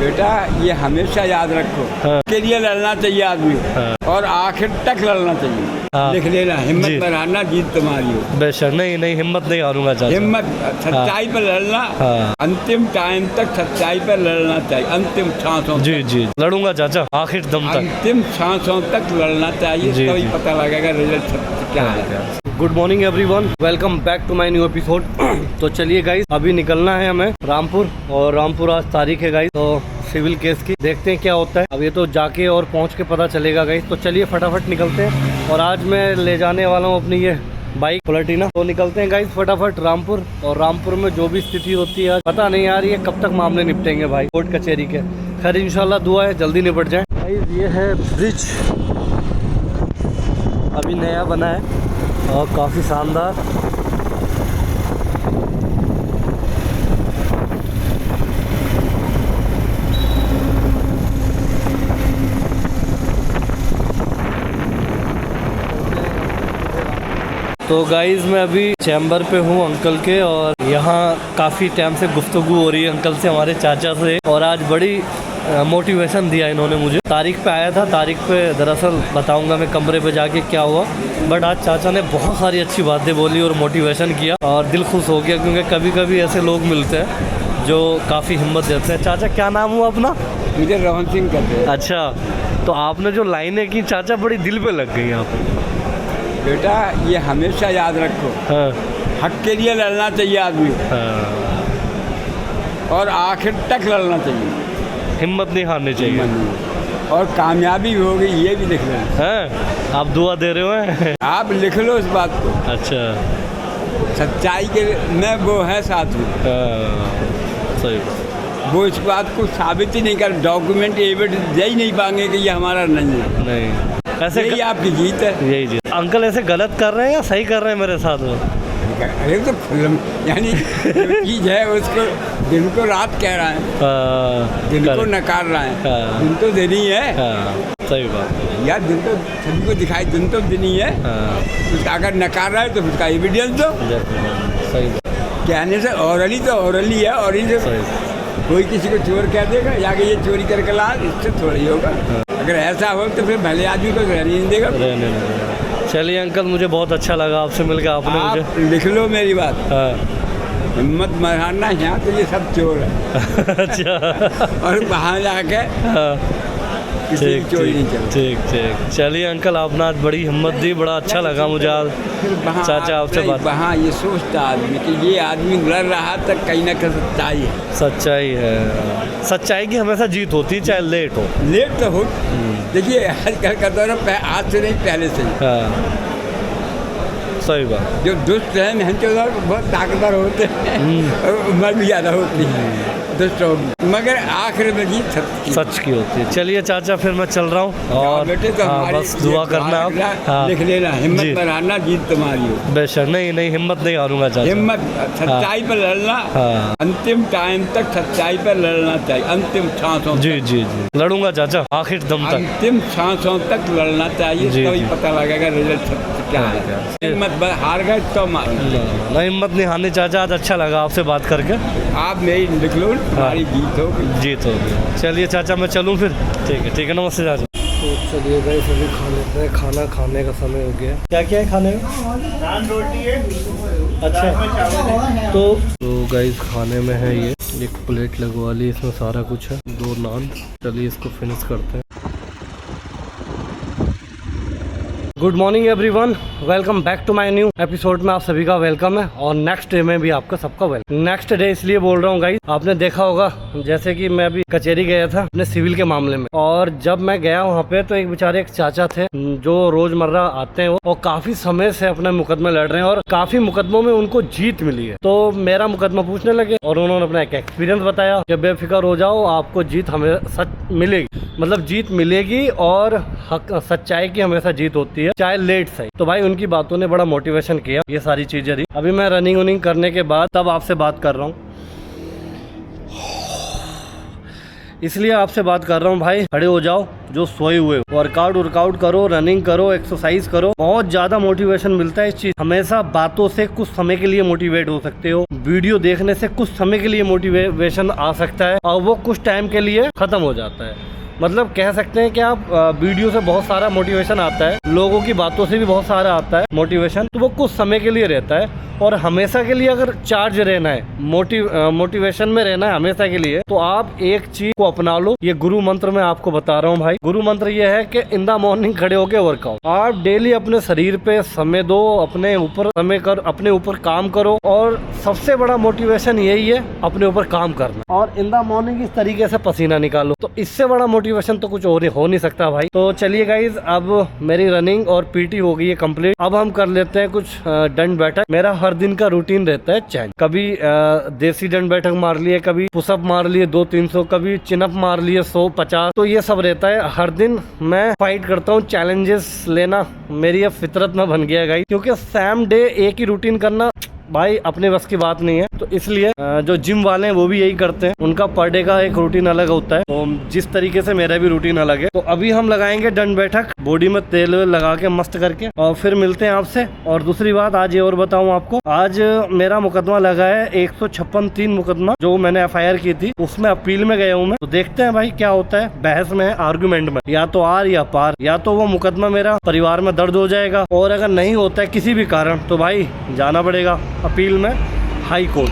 बेटा ये हमेशा याद रखो, के लिए लड़ना चाहिए आदमी और आखिर तक लड़ना चाहिए। लिख लेना, हिम्मत पर हारना, जीत तुम्हारी हो। बेशक, नहीं हिम्मत नहीं हारूंगा चाचा। हिम्मत, सच्चाई पर लड़ना, अंतिम टाइम तक सच्चाई पर लड़ना चाहिए, अंतिम सांसों तक। जी लड़ूंगा चाचा, आखिर दम तक, अंतिम सांसों तक लड़ना चाहिए, तभी पता लगेगा रिजल्ट क्या है। Good morning everyone, welcome back to my new episode. तो चलिए गाइस, अभी निकलना है हमें रामपुर, और रामपुर आज तारीख है गाइस, तो सिविल केस की देखते हैं क्या होता है। अब ये तो जाके और पहुंच के पता चलेगा गाइस। तो चलिए फटाफट निकलते हैं, और आज मैं ले जाने वाला हूँ अपनी ये बाइक प्लेटिना। तो निकलते हैं गाइस फटाफट रामपुर, और रामपुर में जो भी स्थिति होती है पता नहीं यार ये कब तक मामले निपटेंगे भाई कोर्ट कचहरी के। खैर इंशाल्लाह दुआ है जल्दी निपट जाए। गाइस ये है ब्रिज, अभी नया बना है और काफ़ी शानदार। तो गाइज़ मैं अभी चैम्बर पे हूँ अंकल के, और यहाँ काफ़ी टाइम से गुफ्तगू हो रही है अंकल से, हमारे चाचा से, और आज बड़ी मोटिवेशन दिया इन्होंने मुझे। तारीख पे आया था, तारीख पे दरअसल बताऊंगा मैं कमरे पे जाके क्या हुआ, बट आज चाचा ने बहुत सारी अच्छी बातें बोली और मोटिवेशन किया, और दिल खुश हो गया, क्योंकि कभी कभी ऐसे लोग मिलते हैं जो काफ़ी हिम्मत देते हैं। चाचा क्या नाम हुआ अपना? मुझे रोहन सिंह कहते हैं। अच्छा, तो आपने जो लाइनें की चाचा बड़ी दिल पे लग गई आप। बेटा ये हमेशा याद रखो, हक के लिए लड़ना चाहिए आदमी, और आखिर तक लड़ना चाहिए, हिम्मत नहीं हारनी चाहिए, और कामयाबी होगी ये भी लिख लेना हैं। आप दुआ दे रहे हो? आप लिख लो इस बात को। अच्छा, सच्चाई के में वो है साथ में, सही, वो इस बात को साबित ही नहीं कर, डॉक्यूमेंट एविडेंस दे ही नहीं पाएंगे कि ये हमारा नहीं है। नहीं, ऐसे यही आपकी जीत है। यही जीत। अंकल ऐसे गलत कर रहे हैं या सही कर रहे हैं मेरे साथ वो? अरे तो फिल्म यानी चीज है, उसको दिन को रात कह रहा है, दिन को नकार रहा है, दिन तो दिन ही है। सही बात यार, दिन तो सभी को दिखाई, दिन तो दिन ही है। उसका अगर नकार रहा है तो उसका एविडेंस दो। सही बात, कहने से औरली तो औरली है, और कोई किसी को चोर कह देगा या कि ये चोरी करके ला, इससे थोड़ी होगा। अगर ऐसा हो तो फिर भले आदमी को रहने नहीं देगा। चलिए अंकल, मुझे बहुत अच्छा लगा आपसे मिलकर। आपने मुझे लिख लो मेरी बात, हिम्मत मत हारना, यहाँ तो ये सब चोर है। अच्छा, और वहाँ जाके किसी की चोरी नहीं चलती। ठीक। चलिए अंकल, आपने आज बड़ी हिम्मत दी, बड़ा अच्छा लगा मुझे आज चाचा आपसे बात। वहाँ ये सोचता आदमी कि ये आदमी लड़ रहा तो कहीं ना कहीं सच्चाई है। सच्चाई है, सच्चाई की हमेशा जीत होती है, चाहे लेट हो। लेट तो हो, देखिए आजकल का दौर आज से नहीं पहले से ही। सही बात, जो दुष्ट है मेहनत बहुत ताकतवर होते हैं और उम्र भी ज़्यादा होती है दुष्ट होगी, मगर आखिर में जीत सच की होती है। चलिए चाचा, फिर मैं चल रहा हूँ, और बेटे तो बस दुआ करना आप। लिख लेना, हिम्मत पर हारना, जीत तुम्हारी हो। बेशक, नहीं हिम्मत नहीं हारूंगा चाचा। हिम्मत, सच्चाई पर लड़ना, अंतिम टाइम तक सच्चाई पर लड़ना चाहिए, अंतिम सांसों। जी लड़ूंगा चाचा, आखिर दम तक, अंतिम सांसों तक लड़ना चाहिए, तभी पता लगेगा रिजल्ट क्या है। हिम्मत हार गए तो नहीं, हिम्मत नहीं हारनी चाचा। आज अच्छा लगा आपसे बात करके। आप मेरी लिख लो, हमारी जीत होगी। चलिए चाचा, मैं चलूँ फिर? ठीक है, नमस्ते चाचा। तो चलिए भाई, सभी खा लेते हैं, खाना खाने का समय हो गया। क्या है खाने में? नान रोटी है। अच्छा, तो गाइस खाने में है ये एक प्लेट लगवा ली, इसमें सारा कुछ है, 2 नान। चलिए इसको फिनिश करते हैं। Good morning everyone, welcome back to my new episode में आप सभी का वेलकम है, और नेक्स्ट डे में भी आपका सबका वेलकम। नेक्स्ट डे इसलिए बोल रहा हूँ गाइस, आपने देखा होगा जैसे कि मैं अभी कचहरी गया था अपने सिविल के मामले में, और जब मैं गया वहाँ पे तो एक बेचारे एक चाचा थे जो रोजमर्रा आते हैं वो, और काफी समय से अपने मुकदमे लड़ रहे हैं, और काफी मुकदमों में उनको जीत मिली है। तो मेरा मुकदमा पूछने लगे, और उन्होंने अपना एक एक्सपीरियंस बताया कि बेफिक्र हो जाओ, आपको जीत हमेशा सच मिलेगी, मतलब जीत मिलेगी, और हक सच्चाई की हमेशा जीत होती है, चाहे लेट सही। तो भाई उनकी बातों ने बड़ा मोटिवेशन किया, ये सारी चीजें थी। अभी मैं रनिंग करने के बाद तब आपसे बात कर रहा हूँ, इसलिए आपसे बात कर रहा हूँ भाई, खड़े हो जाओ जो सोए हुए हो, वर्कआउट करो, रनिंग करो, एक्सरसाइज करो, बहुत ज्यादा मोटिवेशन मिलता है इस चीज। हमेशा बातों से कुछ समय के लिए मोटिवेट हो सकते हो, वीडियो देखने से कुछ समय के लिए मोटिवेशन आ सकता है और वो कुछ टाइम के लिए खत्म हो जाता है। मतलब कह सकते हैं कि आप वीडियो से बहुत सारा मोटिवेशन आता है, लोगों की बातों से भी बहुत सारा आता है मोटिवेशन, तो वो कुछ समय के लिए रहता है। और हमेशा के लिए अगर चार्ज रहना है, मोटिवेशन में रहना है हमेशा के लिए, तो आप एक चीज को अपना लो। ये गुरु मंत्र मैं आपको बता रहा हूँ भाई। गुरु मंत्र ये है कि इन द मॉर्निंग खड़े होके वर्कआउट। आप डेली अपने शरीर पे समय दो, अपने ऊपर समय कर, अपने ऊपर काम करो। और सबसे बड़ा मोटिवेशन यही है, अपने ऊपर काम करना और इन द मॉर्निंग इस तरीके से पसीना निकालो। तो इससे बड़ा मोटिवेशन तो कुछ और हो नहीं सकता भाई। तो चलिए गाइज, अब मेरी रनिंग और पीटी हो गई है कंप्लीट। अब हम कर लेते हैं कुछ दंड बैठक। मेरा हर दिन का रूटीन रहता है चेंज। कभी देसी दंड बैठक मार लिए, कभी पुशअप मार लिए 200-300, कभी चिनअप मार लिए 100-50। तो ये सब रहता है हर दिन। मैं फाइट करता हूँ, चैलेंजेस लेना मेरी अब फितरत में बन गया गाइस, क्योंकि सेम डे एक ही रूटीन करना भाई अपने बस की बात नहीं है। तो इसलिए जो जिम वाले हैं वो भी यही करते हैं, उनका पर डे का एक रूटीन अलग होता है। तो जिस तरीके से मेरा भी रूटीन अलग है। तो अभी हम लगाएंगे दंड बैठक, बॉडी में तेल लगा के मस्त करके, और फिर मिलते हैं आपसे। और दूसरी बात आज ये और बताऊं आपको, आज मेरा मुकदमा लगा है 156-3 मुकदमा, जो मैंने FIR की थी, उसमें अपील में गया हूँ मैं। तो देखते हैं भाई क्या होता है। बहस में है, आर्गुमेंट में, या तो आर या पार। या तो वो मुकदमा मेरा परिवार में दर्ज हो जाएगा, और अगर नहीं होता है किसी भी कारण, तो भाई जाना पड़ेगा अपील में हाई कोर्ट।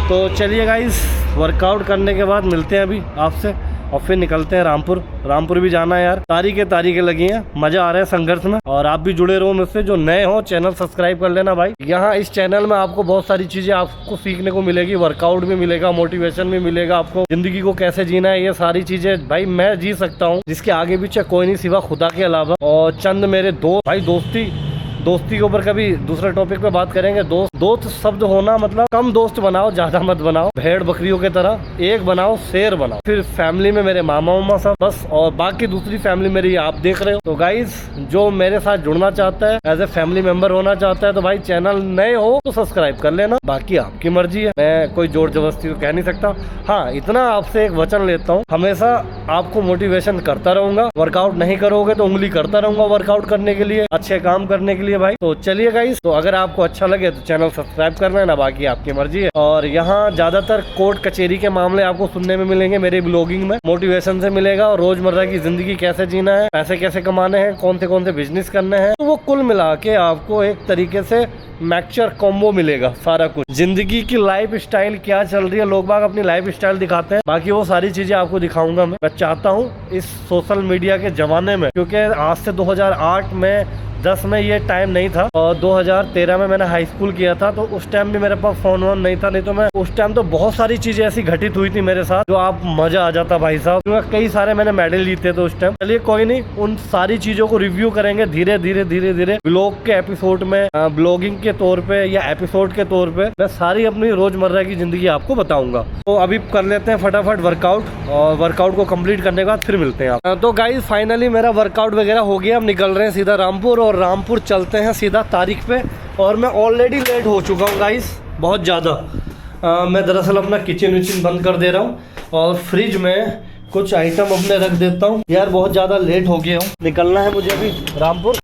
तो चलिए गाइस, वर्कआउट करने के बाद मिलते हैं अभी आपसे, और फिर निकलते हैं रामपुर। रामपुर भी जाना है यार, तारीखें लगी हैं, मजा आ रहा है संघर्ष में। और आप भी जुड़े रहो मुझसे, जो नए हो चैनल सब्सक्राइब कर लेना भाई। यहाँ इस चैनल में आपको बहुत सारी चीजें आपको सीखने को मिलेगी, वर्कआउट भी मिलेगा, मोटिवेशन भी मिलेगा, आपको जिंदगी को कैसे जीना है, ये सारी चीजें भाई मैं जी सकता हूँ, जिसके आगे पीछे कोई नहीं सिवा खुदा के अलावा। और चंद मेरे दोस्त भाई, दोस्ती के ऊपर कभी दूसरे टॉपिक पे बात करेंगे। दोस्त शब्द होना मतलब कम दोस्त बनाओ, ज्यादा मत बनाओ। भेड़ बकरियों की तरह एक बनाओ, शेर बनाओ। फिर फैमिली में मेरे मामा सब बस, और बाकी दूसरी फैमिली मेरी आप देख रहे हो। तो गाइस, जो मेरे साथ जुड़ना चाहता है, एज ए फैमिली मेंबर होना चाहता है, तो भाई चैनल नए हो तो सब्सक्राइब कर लेना, बाकी आपकी मर्जी है। मैं कोई जोर जबरदस्ती तो कह नहीं सकता। हाँ, इतना आपसे एक वचन लेता हूँ, हमेशा आपको मोटिवेशन करता रहूंगा। वर्कआउट नहीं करोगे तो उंगली करता रहूंगा वर्कआउट करने के लिए, अच्छे काम करने के लिए भाई। तो चलिए गाइस, तो अगर आपको अच्छा लगे तो चैनल सब्सक्राइब कर लेना, बाकी आपकी मर्जी है। और यहाँ ज्यादातर कोर्ट कचेरी के मामले आपको सुनने में मिलेंगे मेरे ब्लॉगिंग में, मोटिवेशन से मिलेगा, और रोजमर्रा की जिंदगी कैसे जीना है, पैसे कैसे कमाने हैं, कौन से बिजनेस करने हैं। तो वो कुल मिला के आपको एक तरीके से मैक्चर कॉम्बो मिलेगा, सारा कुछ। जिंदगी की लाइफ स्टाइल क्या चल रही है, लोग बाग अपनी लाइफ स्टाइल दिखाते हैं, बाकी वो सारी चीजें आपको दिखाऊंगा। मैं चाहता हूँ इस सोशल मीडिया के जमाने में, क्योंकि आज से 2008 में 10 में ये टाइम नहीं था, और 2013 में मैंने हाई स्कूल किया था, तो उस टाइम भी मेरे पास फोन वोन नहीं था। नहीं तो मैं उस टाइम तो बहुत सारी चीजें ऐसी घटित हुई थी मेरे साथ, जो आप मजा आ जाता भाई साहब, क्योंकि कई सारे मैंने मेडल जीते थे उस टाइम। चलिए कोई नहीं, उन सारी चीजों को रिव्यू करेंगे धीरे धीरे ब्लॉग के एपिसोड में, ब्लॉगिंग के तौर पे या एपिसोड के तौर पे मैं सारी अपनी रोजमर्रा की जिंदगी आपको बताऊंगा। तो अभी कर लेते हैं फटाफट वर्कआउट, और वर्कआउट को कंप्लीट करने के बाद फिर मिलते हैं आप। तो गाइस, फाइनली मेरा वर्कआउट वगैरह हो गया। अब निकल रहे हैं सीधा रामपुर, और रामपुर चलते हैं सीधा तारीख पे। और मैं ऑलरेडी लेट हो चुका हूँ गाइस, बहुत ज़्यादा। मैं दरअसल अपना किचन विचन बंद कर दे रहा हूँ, और फ्रिज में कुछ आइटम अपने रख देता हूँ यार, बहुत ज़्यादा लेट हो गया हूँ। निकलना है मुझे अभी रामपुर।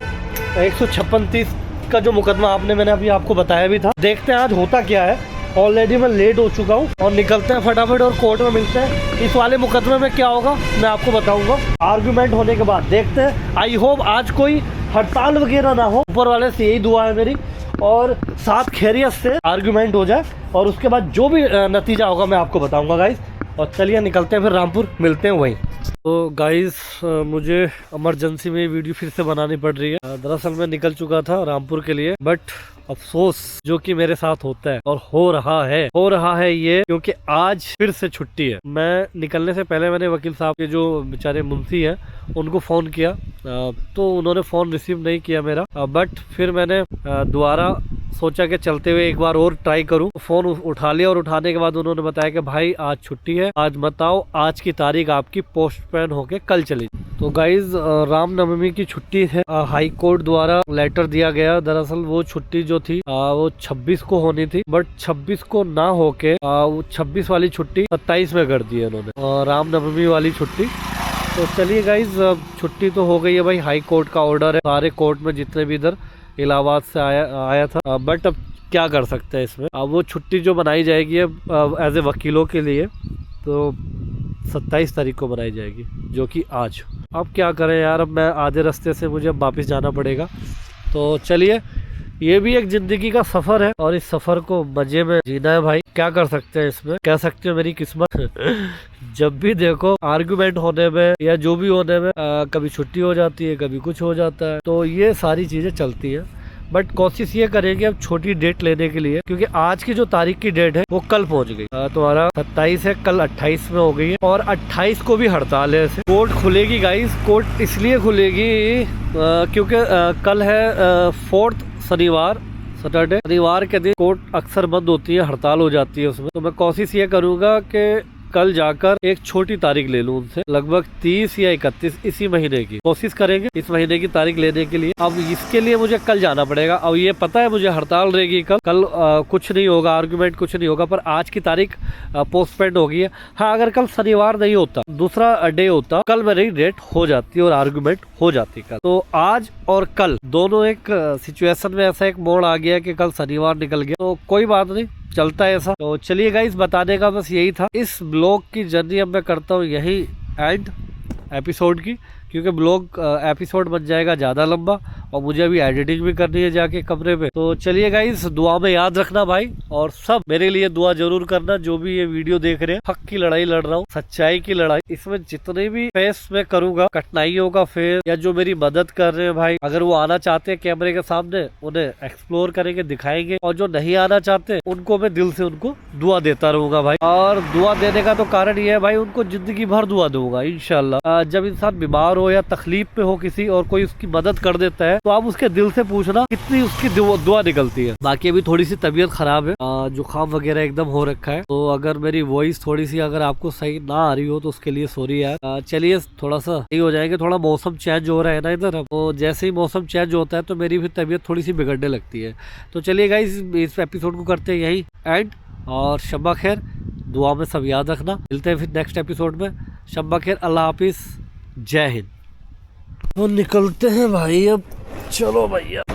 156-30 का जो मुकदमा मैंने अभी आपको बताया भी था, देखते हैं आज होता क्या है। ऑलरेडी मैं लेट हो चुका हूँ, और निकलते हैं फटाफट और कोर्ट में मिलते हैं। इस वाले मुकदमे में क्या होगा मैं आपको बताऊंगा, आर्गुमेंट होने के बाद देखते हैं। आई होप आज कोई हड़ताल वगैरह ना हो, ऊपर वाले से यही दुआ है मेरी, और साथ खैरियत से आर्गुमेंट हो जाए, और उसके बाद जो भी नतीजा होगा मैं आपको बताऊंगा गाइस। और चलिए निकलते हैं फिर रामपुर, मिलते हैं वहीं। तो गाइस, मुझे इमरजेंसी में वीडियो फिर से बनानी पड़ रही है। दरअसल मैं निकल चुका था रामपुर के लिए, बट अफसोस जो कि मेरे साथ होता है और हो रहा है ये, क्योंकि आज फिर से छुट्टी है। मैं निकलने से पहले मैंने वकील साहब के जो बेचारे मुंशी हैं उनको फ़ोन किया, तो उन्होंने फ़ोन रिसीव नहीं किया मेरा। बट फिर मैंने दोबारा सोचा कि चलते हुए एक बार और ट्राई करूं। फ़ोन उठा लिया, और उठाने के बाद उन्होंने बताया कि भाई आज छुट्टी है, आज मत आओ, आज की तारीख आपकी पोस्टपोन होके कल चली। तो गाइज, रामनवमी की छुट्टी है, हाई कोर्ट द्वारा लेटर दिया गया। दरअसल वो छुट्टी जो थी वो 26 को होनी थी, बट 26 को ना होके वो 26 वाली छुट्टी 27 में कर दी है उन्होंने, रामनवमी वाली छुट्टी। तो चलिए गाइज, छुट्टी तो हो गई है भाई, हाई कोर्ट का ऑर्डर है, सारे कोर्ट में जितने भी इधर इलाहाबाद से आया था। बट अब क्या कर सकते हैं इसमें। अब वो छुट्टी जो बनाई जाएगी अब एज ए वकीलों के लिए, तो 27 तारीख को बनाई जाएगी, जो कि आज। अब क्या करें यार, अब मैं आधे रास्ते से मुझे वापस जाना पड़ेगा। तो चलिए, ये भी एक जिंदगी का सफर है और इस सफर को मजे में जीना है भाई। क्या कर सकते हैं इसमें, कह सकते हो मेरी किस्मत। जब भी देखो आर्गुमेंट होने में या जो भी होने में कभी छुट्टी हो जाती है, कभी कुछ हो जाता है, तो ये सारी चीजें चलती है। बट कोशिश ये करेंगे अब छोटी डेट लेने के लिए, क्योंकि आज की जो तारीख की डेट है वो कल पहुंच गई। तुम्हारा 27 है, कल 28 में हो गई है और 28 को भी हड़ताल है। ऐसे कोर्ट खुलेगी गाइस, कोर्ट इसलिए खुलेगी क्योंकि कल है 4th शनिवार, सैटरडे। शनिवार के दिन कोर्ट अक्सर बंद होती है, हड़ताल हो जाती है उसमें। तो मैं कोशिश ये करूंगा कि कल जाकर एक छोटी तारीख ले लूं उनसे, लगभग 30 या 31 इसी महीने की कोशिश करेंगे इस महीने की तारीख लेने के लिए। अब इसके लिए मुझे कल जाना पड़ेगा। अब ये पता है मुझे हड़ताल रहेगी कल कुछ नहीं होगा, आर्गुमेंट कुछ नहीं होगा, पर आज की तारीख पोस्टपोन्ड हो गई है। हाँ, अगर कल शनिवार नहीं होता, दूसरा डे होता, कल मेरी डेट हो जाती और आर्गुमेंट हो जाती कल। तो आज और कल दोनों एक सिचुएशन में ऐसा एक मोड़ आ गया कि कल शनिवार निकल गया, तो कोई बात नहीं, चलता है ऐसा। तो चलिए गाइस, बताने का बस यही था। इस ब्लॉग की जर्नी अब मैं करता हूँ यही एंड एपिसोड की, क्योंकि ब्लॉग एपिसोड बन जाएगा ज़्यादा लंबा और मुझे अभी एडिटिंग भी करनी है जाके कमरे पे। तो चलिए गाइस, दुआ में याद रखना भाई, और सब मेरे लिए दुआ जरूर करना जो भी ये वीडियो देख रहे हैं। हक की लड़ाई लड़ रहा हूँ, सच्चाई की लड़ाई। इसमें जितने भी फेस मैं करूंगा, कठिनाइयों का फेस, या जो मेरी मदद कर रहे हैं भाई, अगर वो आना चाहते हैं कैमरे के सामने, उन्हें एक्सप्लोर करेंगे, दिखाएंगे, और जो नहीं आना चाहते उनको मैं दिल से उनको दुआ देता रहूंगा भाई। और दुआ देने का तो कारण ये है भाई, उनको जिंदगी भर दुआ दूंगा इंशाल्लाह। जब इंसान बीमार हो या तकलीफ पे हो किसी और कोई उसकी मदद कर देता है, तो आप उसके दिल से पूछना कितनी उसकी दुआ निकलती है। बाकी अभी थोड़ी सी तबीयत खराब है, जुकाम वगैरह एकदम हो रखा है, तो अगर मेरी वॉइस थोड़ी सी अगर आपको सही ना आ रही हो तो उसके लिए सॉरी यार। चलिए थोड़ा सा सही हो जाएंगे, थोड़ा मौसम चेंज हो रहा है ना इधर, तो जैसे ही मौसम चेंज होता है तो मेरी भी तबीयत थोड़ी सी बिगड़ने लगती है। तो चलिए गाइस, इस एपिसोड को करते हैं यही एंड, और शब्बा खैर, दुआ में सब याद रखना। मिलते हैं फिर नेक्स्ट एपिसोड में। शब्बा खैर, अल्लाह हाफिज, जय हिंद। तो निकलते हैं भाई अब, चलो भैया।